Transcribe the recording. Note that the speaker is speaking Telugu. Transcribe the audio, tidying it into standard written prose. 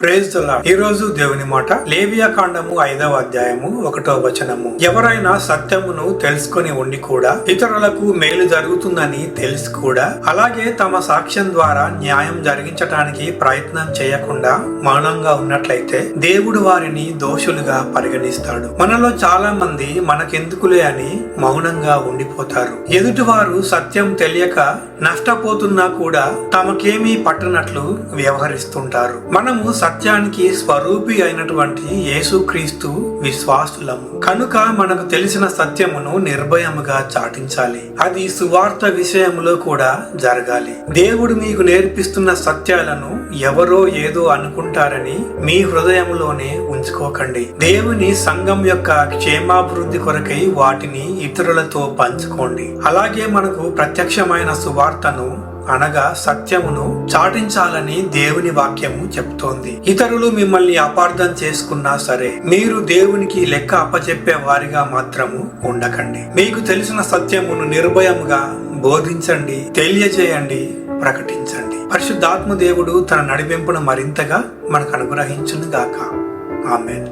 Praise the lord. ఈ రోజు దేవుని మాట లేవియా కాండము 5వ అధ్యాయము 1వ వచనము. ఎవరైనా సత్యమును తెలుసుకొని ఉండి కూడా ఇతరులకు మేలు జరుగుతుందని తెలిసి కూడా అలాగే తమ సాక్ష్యం ద్వారా న్యాయం జరిగించటానికి ప్రయత్నం చేయకుండా మౌనంగా ఉన్నట్లయితే దేవుడు వారిని దోషులుగా పరిగణిస్తాడు. మనలో చాలా మంది మనకెందుకులే అని మౌనంగా ఉండిపోతారు. ఎదుటివారు సత్యం తెలియక నష్టపోతున్నా కూడా తమకేమీ పట్టనట్లు వ్యవహరిస్తుంటారు. మనము సత్యానికి స్వరూపి అయినటువంటి యేసుక్రీస్తు విశ్వాసులము కనుక మనకు తెలిసిన సత్యమును నిర్భయముగా చాటించాలి. అది సువార్త విషయంలో కూడా జరగాలి. దేవుడు మీకు నేర్పిస్తున్న సత్యాలను ఎవరో ఏదో అనుకుంటారని మీ హృదయంలోనే ఉంచుకోకండి. దేవుని సంఘం యొక్క క్షేమాభివృద్ధి కొరకై వాటిని ఇతరులతో పంచుకోండి. అలాగే మనకు ప్రత్యక్షమైన సువార్తను అనగా సత్యమును చాటించాలని దేవుని వాక్యము చెప్తోంది. ఇతరులు మిమ్మల్ని అపార్థం చేసుకున్నా సరే మీరు దేవునికి లెక్క అప్పచెప్పే వారిగా మాత్రము ఉండకండి. మీకు తెలిసిన సత్యమును నిర్భయముగా బోధించండి, తెలియజేయండి, ప్రకటించండి. పరిశుద్ధాత్మ దేవుడు తన నడిపింపును మరింతగా మనకు అనుగ్రహించును గాక. ఆమేన్.